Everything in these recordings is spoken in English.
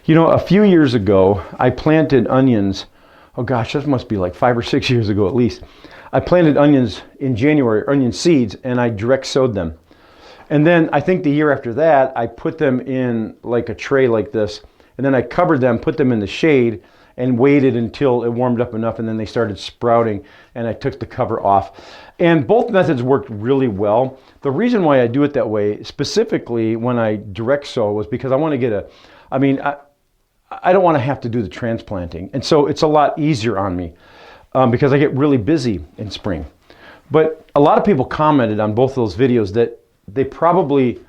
You know, a few years ago, I planted onions. Oh gosh, that must be like 5 or 6 years ago at least. I planted onions in January, onion seeds, and I direct sowed them. And then I think the year after that, I put them in like a tray like this, and then I covered them, put them in the shade, and waited until it warmed up enough, and then they started sprouting, and I took the cover off. And both methods worked really well. The reason why I do it that way, specifically when I direct sow, was because I want to get I don't want to have to do the transplanting. And so it's a lot easier on me because I get really busy in spring. But a lot of people commented on both of those videos that they probably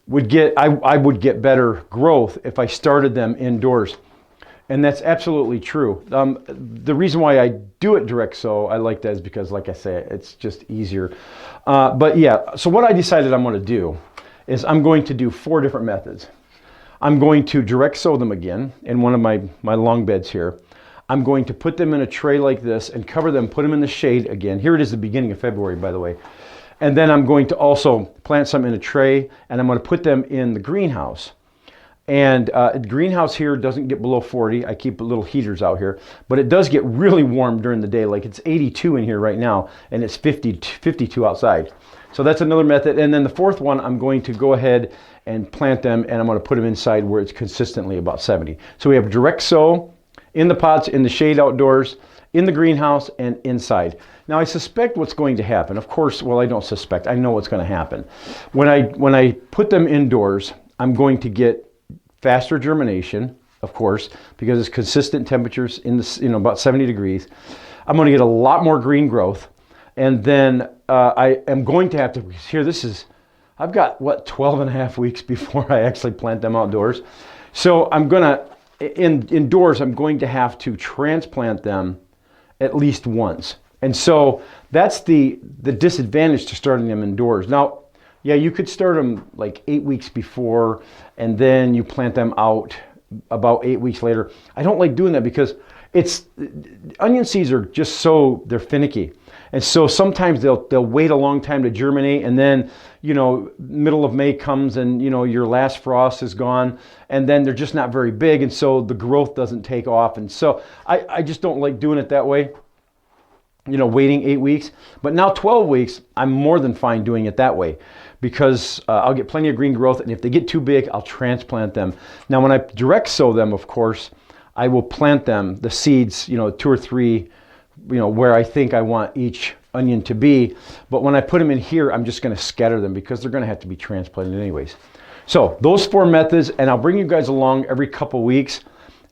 would get, I would get better growth if I started them indoors. And that's absolutely true. The reason why I do it direct sow, I like that, is because, like I say, it's just easier. But yeah, so what I decided I'm going to do is I'm going to do 4 different methods. I'm going to direct sow them again in one of my long beds here. I'm going to put them in a tray like this and cover them, put them in the shade again. Here it is, the beginning of February, by the way. And then I'm going to also plant some in a tray, and I'm going to put them in the greenhouse. And the greenhouse here doesn't get below 40. I keep little heaters out here, but it does get really warm during the day. Like it's 82 in here right now, and it's 52 outside. So that's another method. And then the 4th one, I'm going to go ahead and plant them, and I'm going to put them inside where it's consistently about 70. So we have direct sow in the pots, in the shade outdoors, in the greenhouse, and inside. Now I suspect what's going to happen. Of course, well, I don't suspect. I know what's going to happen. When I put them indoors, I'm going to get faster germination, of course, because it's consistent temperatures in the, about 70 degrees. I'm going to get a lot more green growth. And then I am going to have to, here, I've got, 12 and a half weeks before I actually plant them outdoors. So I'm going to, indoors, I'm going to have to transplant them at least once. And so that's the disadvantage to starting them indoors. Now, yeah, you could start them like 8 weeks before, and then you plant them out about 8 weeks later. I don't like doing that because onion seeds are just they're finicky. And so sometimes they'll wait a long time to germinate, and then, middle of May comes and, your last frost is gone, and then they're just not very big, and so the growth doesn't take off. And so I just don't like doing it that way, waiting 8 weeks. But now 12 weeks, I'm more than fine doing it that way because I'll get plenty of green growth, and if they get too big, I'll transplant them. Now, when I direct sow them, of course, I will plant them, the seeds, 2 or 3, where I think I want each onion to be. But when I put them in here, I'm just going to scatter them because they're going to have to be transplanted anyways. So those 4 methods, and I'll bring you guys along every couple weeks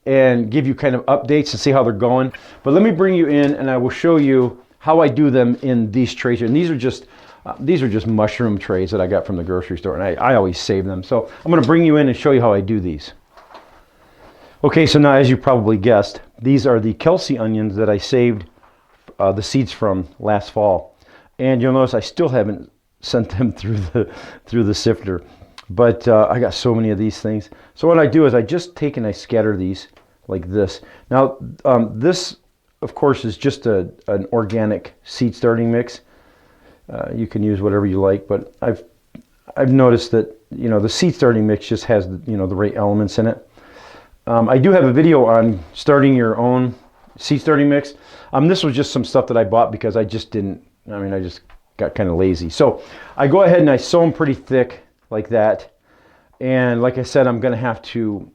and give you kind of updates and see how they're going. But let me bring you in, and I will show you how I do them in these trays. And these are just mushroom trays that I got from the grocery store, and I always save them. So I'm going to bring you in and show you how I do these. Okay, so now, as you probably guessed, these are the Kelsey onions that I saved the seeds from last fall. And you'll notice I still haven't sent them through the sifter. But I got so many of these things. So what I do is I just take and I scatter these like this. Now, this, of course, is just an organic seed starting mix. You can use whatever you like, but I've noticed that, the seed starting mix just has, the right elements in it. I do have a video on starting your own seed starting mix. This was just some stuff that I bought because I just got kind of lazy. So I go ahead and I sow them pretty thick like that. And like I said, I'm going to have to,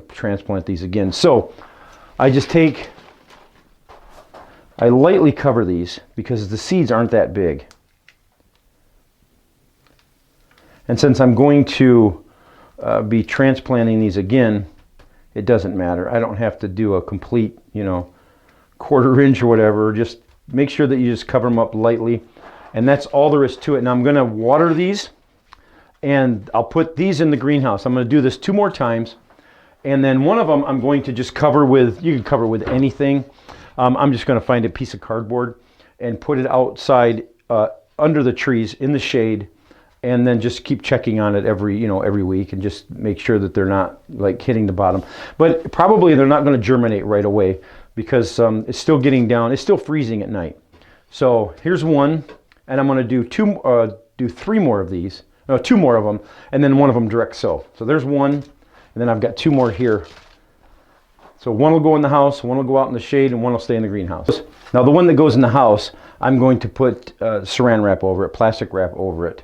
transplant these again. So I just I lightly cover these because the seeds aren't that big. And since I'm going to be transplanting these again, it doesn't matter. I don't have to do a complete, 1/4 inch or whatever. Just make sure that you just cover them up lightly. And that's all there is to it. Now I'm going to water these, and I'll put these in the greenhouse. I'm going to do this 2 more times. And then one of them I'm going to just cover with, you can cover with anything. I'm just going to find a piece of cardboard and put it outside under the trees in the shade, and then just keep checking on it every week and just make sure that they're not like hitting the bottom. But probably they're not going to germinate right away because it's still getting down. It's still freezing at night. So here's one, and I'm going to do 3 more of these. No, 2 more of them, and then one of them direct sow. So there's one. And then I've got 2 more here. So one will go in the house, one will go out in the shade, and one will stay in the greenhouse. Now the one that goes in the house, I'm going to put saran wrap over it, plastic wrap over it.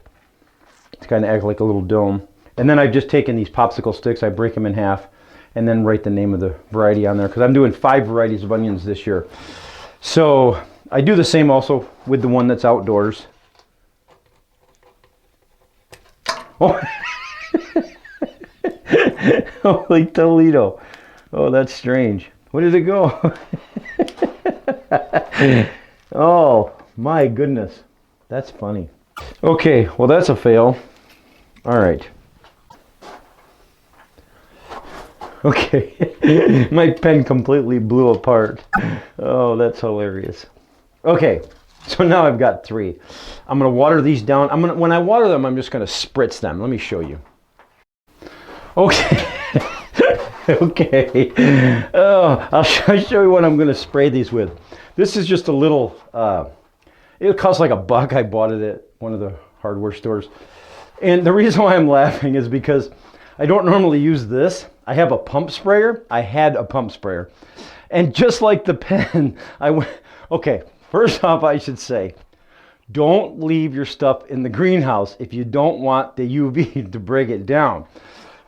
To kind of act like a little dome. And then I've just taken these popsicle sticks, I break them in half, and then write the name of the variety on there, because I'm doing 5 varieties of onions this year. So I do the same also with the one that's outdoors. Oh. Holy Toledo. Oh, that's strange. Where did it go? Oh, my goodness. That's funny. Okay, well, that's a fail. All right. Okay, my pen completely blew apart. Oh, that's hilarious. Okay, so now I've got 3. I'm gonna water these down. When I water them, I'm just gonna spritz them. Let me show you. Okay. Okay. Oh, I'll show you what I'm gonna spray these with. This is just a little, it costs like $1. I bought it at one of the hardware stores. And the reason why I'm laughing is because I don't normally use this. I have a pump sprayer. I had a pump sprayer. And just like the pen, okay, first off, I should say, don't leave your stuff in the greenhouse if you don't want the UV to break it down.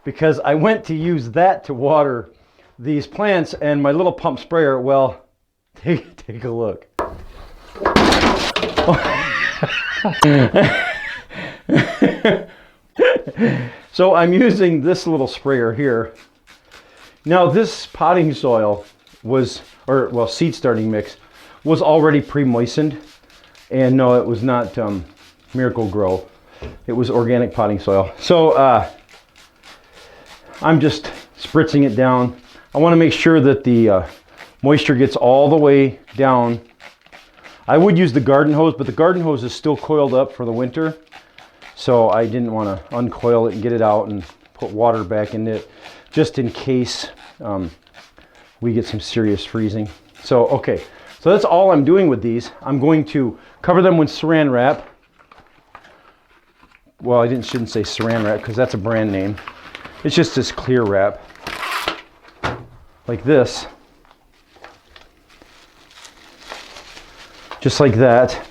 Because I went to use that to water these plants, and my little pump sprayer, well, take a look. So I'm using this little sprayer here. Now this potting soil was, seed starting mix was already pre-moistened, and no, it was not Miracle-Gro. It was organic potting soil. So I'm just spritzing it down. I want to make sure that the moisture gets all the way down. I would use the garden hose, but the garden hose is still coiled up for the winter. So I didn't want to uncoil it and get it out and put water back in it, just in case we get some serious freezing. So, okay, so that's all I'm doing with these. I'm going to cover them with saran wrap. Well, I shouldn't say saran wrap because that's a brand name. It's just this clear wrap, like this. Just like that.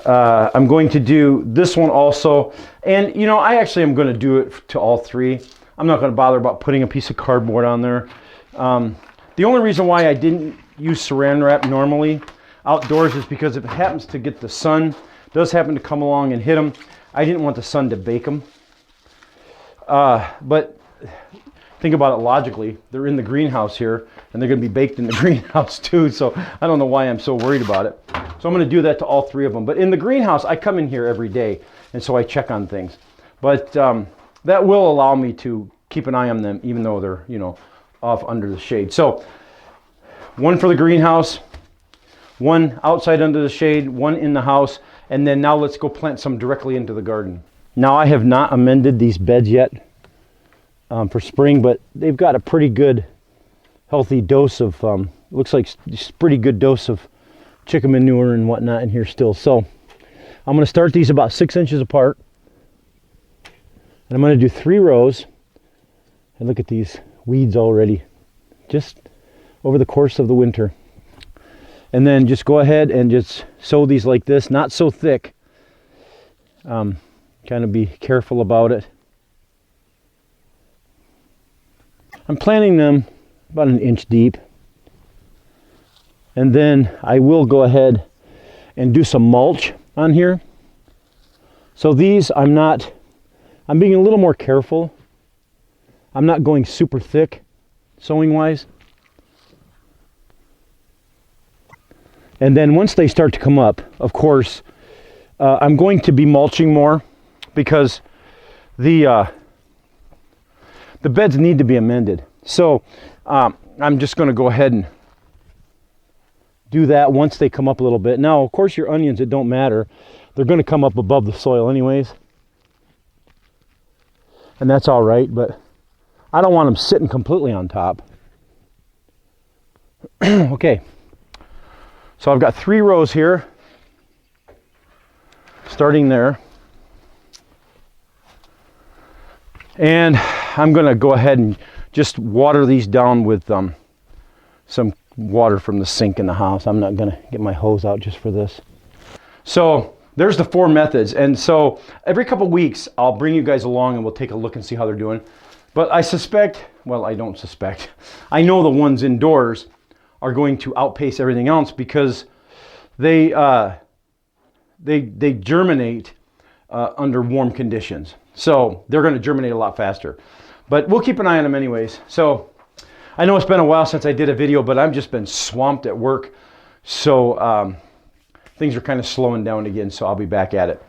I'm going to do this one also. And, you know, I actually am going to do it to all 3. I'm not going to bother about putting a piece of cardboard on there. The only reason why I didn't use saran wrap normally outdoors is because if it happens to get the sun, does happen to come along and hit them, I didn't want the sun to bake them. But think about it logically. They're in the greenhouse here, and they're going to be baked in the greenhouse too, so I don't know why I'm so worried about it. So I'm going to do that to all 3 of them. But in the greenhouse, I come in here every day, and so I check on things. But that will allow me to keep an eye on them, even though they're, you know, off under the shade. So 1 for the greenhouse, 1 outside under the shade, 1 in the house, and then now let's go plant some directly into the garden. Now I have not amended these beds yet for spring, but they've got a pretty good healthy dose of, looks like pretty good dose of chicken manure and whatnot in here still. So I'm going to start these about 6 inches apart, and I'm going to do 3 rows. And look at these weeds already, just over the course of the winter. And then just go ahead and just sow these like this, not so thick. Kind of be careful about it. I'm planting them about 1 inch deep. And then I will go ahead and do some mulch on here. So these I'm being a little more careful. I'm not going super thick sowing wise. And then once they start to come up, of course, I'm going to be mulching more because the beds need to be amended. So I'm just going to go ahead and do that once they come up a little bit. Now, of course, your onions, it don't matter. They're going to come up above the soil anyways. And that's all right, but I don't want them sitting completely on top. Okay. So I've got 3 rows here, starting there. And I'm going to go ahead and just water these down with some water from the sink in the house. I'm not going to get my hose out just for this. So there's the 4 methods. And so every couple weeks, I'll bring you guys along and we'll take a look and see how they're doing. But I suspect, well, I don't suspect, I know the ones indoors are going to outpace everything else because they germinate under warm conditions. So they're going to germinate a lot faster. But we'll keep an eye on them anyways. So I know it's been a while since I did a video, but I've just been swamped at work. So things are kind of slowing down again, so I'll be back at it.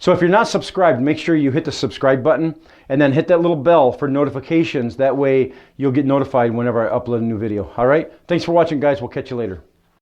So if you're not subscribed, make sure you hit the subscribe button and then hit that little bell for notifications. That way you'll get notified whenever I upload a new video. All right? Thanks for watching, guys. We'll catch you later.